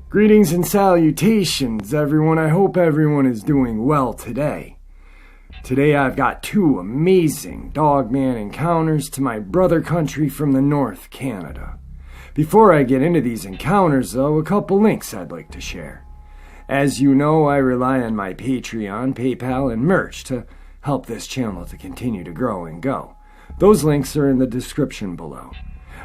Greetings and salutations, everyone. I hope everyone is doing well today. Today I've got two amazing Dogman encounters to my brother country from the North, Canada. Before I get into these encounters, though, a couple links I'd like to share. As you know, I rely on my Patreon, PayPal, and merch to help this channel to continue to grow and go. Those links are in the description below.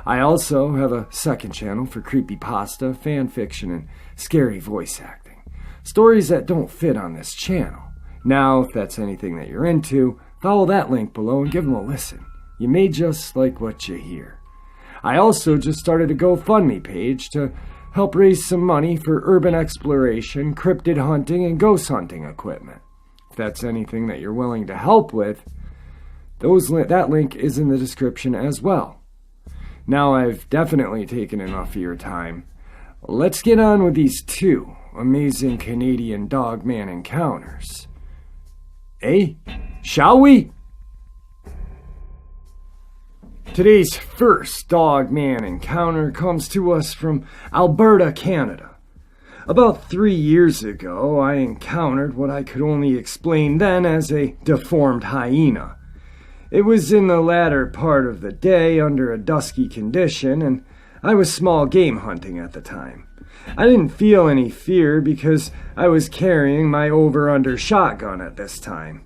I also have a second channel for creepypasta, fan fiction, and scary voice acting. Stories that don't fit on this channel. Now, if that's anything that you're into, follow that link below and give them a listen. You may just like what you hear. I also just started a GoFundMe page to help raise some money for urban exploration, cryptid hunting, and ghost hunting equipment. If that's anything that you're willing to help with, that link is in the description as well. Now I've definitely taken enough of your time. Let's get on with these two amazing Canadian Dogman encounters. Shall we? Today's first Dogman encounter comes to us from Alberta, Canada. About 3 years ago, I encountered what I could only explain then as a deformed hyena. It was in the latter part of the day under a dusky condition, and I was small game hunting at the time. I didn't feel any fear because I was carrying my over-under shotgun at this time.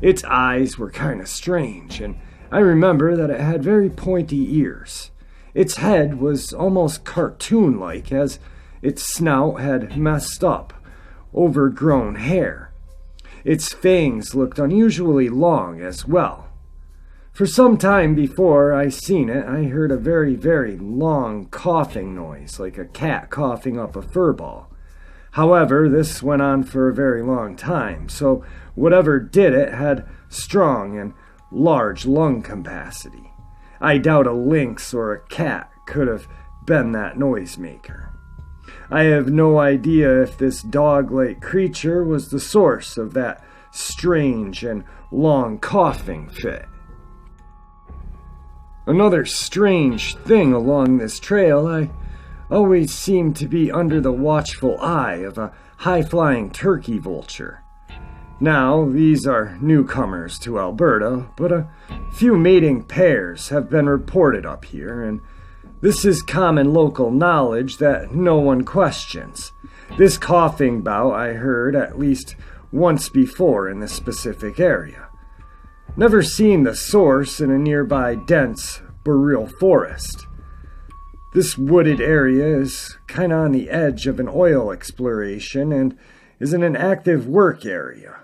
Its eyes were kind of strange, and I remember that it had very pointy ears. Its head was almost cartoon-like, as its snout had messed up, overgrown hair. Its fangs looked unusually long as well. For some time before I seen it, I heard a very, very long coughing noise, like a cat coughing up a fur ball. However, this went on for a very long time, so whatever did it had strong and large lung capacity. I doubt a lynx or a cat could have been that noisemaker. I have no idea if this dog-like creature was the source of that strange and long coughing fit. Another strange thing along this trail, I always seemed to be under the watchful eye of a high-flying turkey vulture. Now, these are newcomers to Alberta, but a few mating pairs have been reported up here, and this is common local knowledge that no one questions. This coughing bout I heard at least once before in this specific area. Never seen the source in a nearby dense boreal forest. This wooded area is kinda on the edge of an oil exploration and is in an active work area.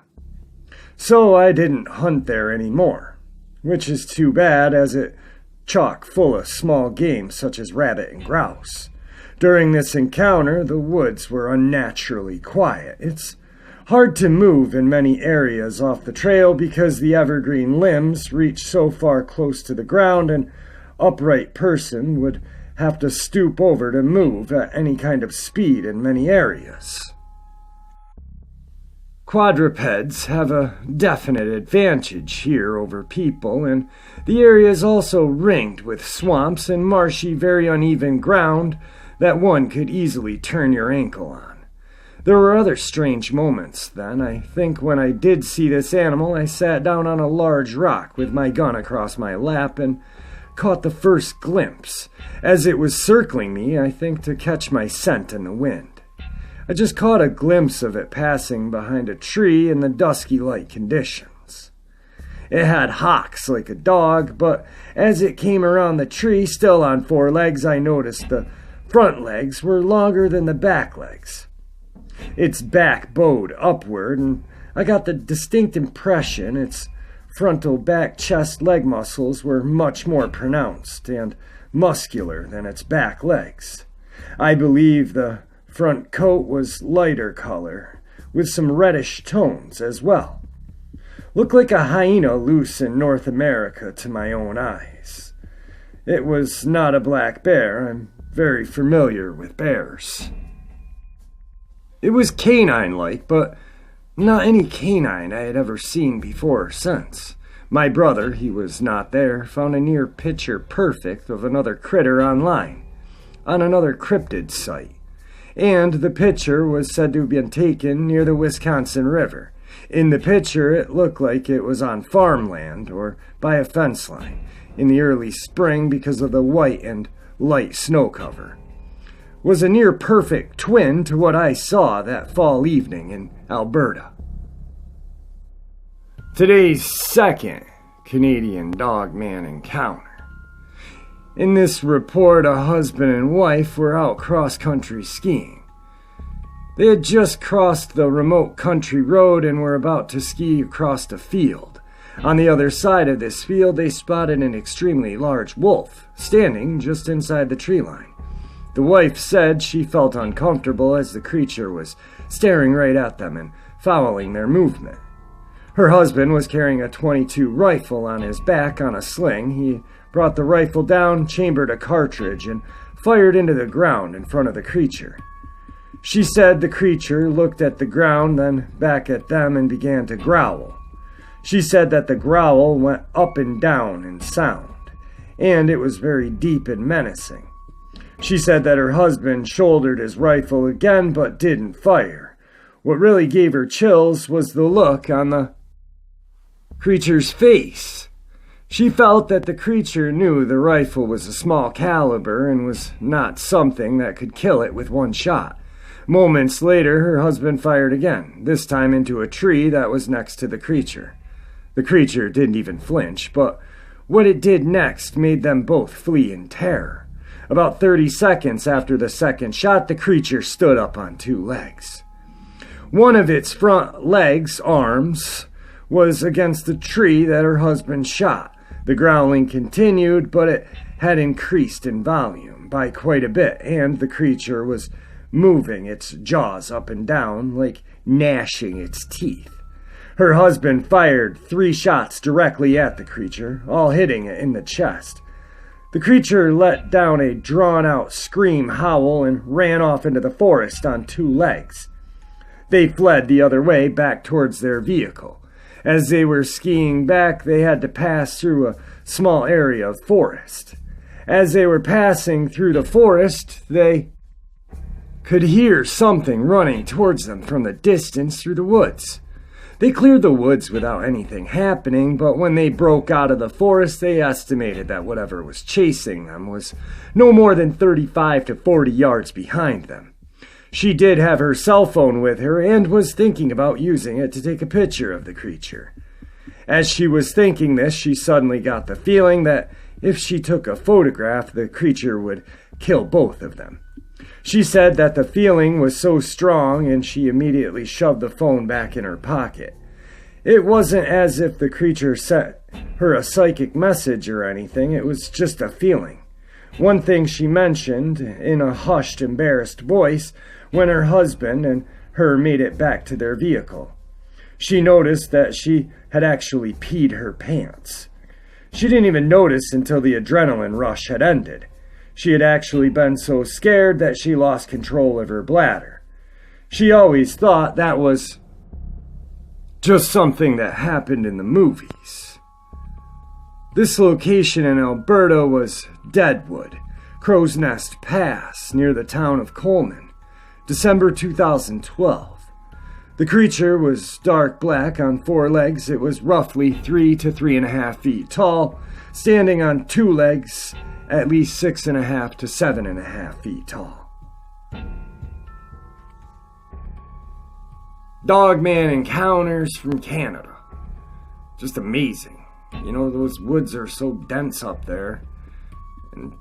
So I didn't hunt there anymore, which is too bad as it chock full of small game such as rabbit and grouse. During this encounter, the woods were unnaturally quiet. It's hard to move in many areas off the trail because the evergreen limbs reach so far close to the ground an upright person would have to stoop over to move at any kind of speed in many areas. Quadrupeds have a definite advantage here over people, and the area is also ringed with swamps and marshy, very uneven ground that one could easily turn your ankle on. There were other strange moments then. I think when I did see this animal, I sat down on a large rock with my gun across my lap and caught the first glimpse. As it was circling me, I think to catch my scent in the wind. I just caught a glimpse of it passing behind a tree in the dusky light conditions. It had hocks like a dog, but as it came around the tree, still on 4 legs, I noticed the front legs were longer than the back legs. Its back bowed upward, and I got the distinct impression its frontal back, chest, leg muscles were much more pronounced and muscular than its back legs. I believe the front coat was lighter color, with some reddish tones as well. Looked like a hyena loose in North America to my own eyes. It was not a black bear. I'm very familiar with bears. It was canine-like, but not any canine I had ever seen before or since. My brother, he was not there, found a near picture perfect of another critter online, on another cryptid site. And the picture was said to have been taken near the Wisconsin River. In the picture, it looked like it was on farmland or by a fence line in the early spring because of the white and light snow cover. Was a near perfect twin to what I saw that fall evening in Alberta. Today's second Canadian Dogman encounter. In this report, a husband and wife were out cross-country skiing. They had just crossed the remote country road and were about to ski across a field. On the other side of this field, they spotted an extremely large wolf, standing just inside the tree line. The wife said she felt uncomfortable as the creature was staring right at them and following their movement. Her husband was carrying a .22 rifle on his back on a sling. He brought the rifle down, chambered a cartridge, and fired into the ground in front of the creature. She said the creature looked at the ground, then back at them, and began to growl. She said that the growl went up and down in sound, and it was very deep and menacing. She said that her husband shouldered his rifle again, but didn't fire. What really gave her chills was the look on the creature's face. She felt that the creature knew the rifle was a small caliber and was not something that could kill it with one shot. Moments later, her husband fired again, this time into a tree that was next to the creature. The creature didn't even flinch, but what it did next made them both flee in terror. About 30 seconds after the second shot, the creature stood up on two legs. One of its front legs, arms, was against the tree that her husband shot. The growling continued, but it had increased in volume by quite a bit, and the creature was moving its jaws up and down, like gnashing its teeth. Her husband fired 3 shots directly at the creature, all hitting it in the chest. The creature let down a drawn-out scream howl and ran off into the forest on 2 legs. They fled the other way back towards their vehicle. As they were skiing back, they had to pass through a small area of forest. As they were passing through the forest, they could hear something running towards them from the distance through the woods. They cleared the woods without anything happening, but when they broke out of the forest, they estimated that whatever was chasing them was no more than 35 to 40 yards behind them. She did have her cell phone with her and was thinking about using it to take a picture of the creature. As she was thinking this, she suddenly got the feeling that if she took a photograph, the creature would kill both of them. She said that the feeling was so strong, and she immediately shoved the phone back in her pocket. It wasn't as if the creature sent her a psychic message or anything, it was just a feeling. One thing she mentioned, in a hushed, embarrassed voice, when her husband and her made it back to their vehicle. She noticed that she had actually peed her pants. She didn't even notice until the adrenaline rush had ended. She had actually been so scared that she lost control of her bladder. She always thought that was just something that happened in the movies. This location in Alberta was Deadwood, Crow's Nest Pass, near the town of Coleman, December 2012. The creature was dark black on 4 legs. It was roughly 3 to 3.5 feet tall, standing on 2 legs, at least 6.5 to 7.5 feet tall. Dogman encounters from Canada. Just amazing. You know, those woods are so dense up there, and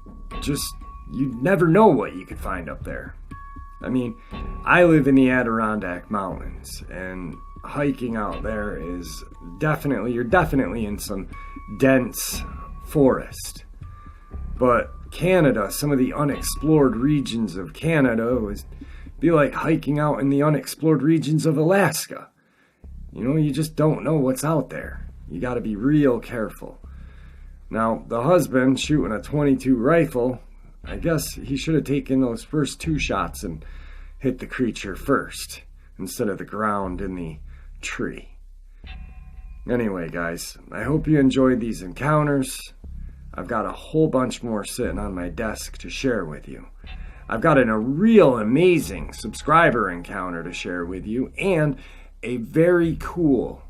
just, you'd never know what you could find up there. I mean, I live in the Adirondack Mountains, and hiking out there is you're definitely in some dense forest. But Canada, some of the unexplored regions of Canada would be like hiking out in the unexplored regions of Alaska. You know, you just don't know what's out there. You gotta be real careful. Now, the husband shooting a .22 rifle, I guess he should have taken those first 2 shots and hit the creature first, instead of the ground in the tree. Anyway, guys, I hope you enjoyed these encounters. I've got a whole bunch more sitting on my desk to share with you. I've got a real amazing subscriber encounter to share with you, and a very cool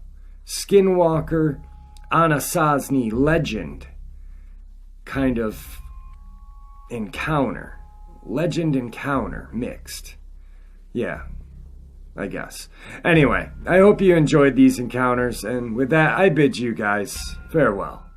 Skinwalker Anasazi legend kind of encounter. Legend encounter mixed. Yeah, I guess. Anyway, I hope you enjoyed these encounters, and with that, I bid you guys farewell.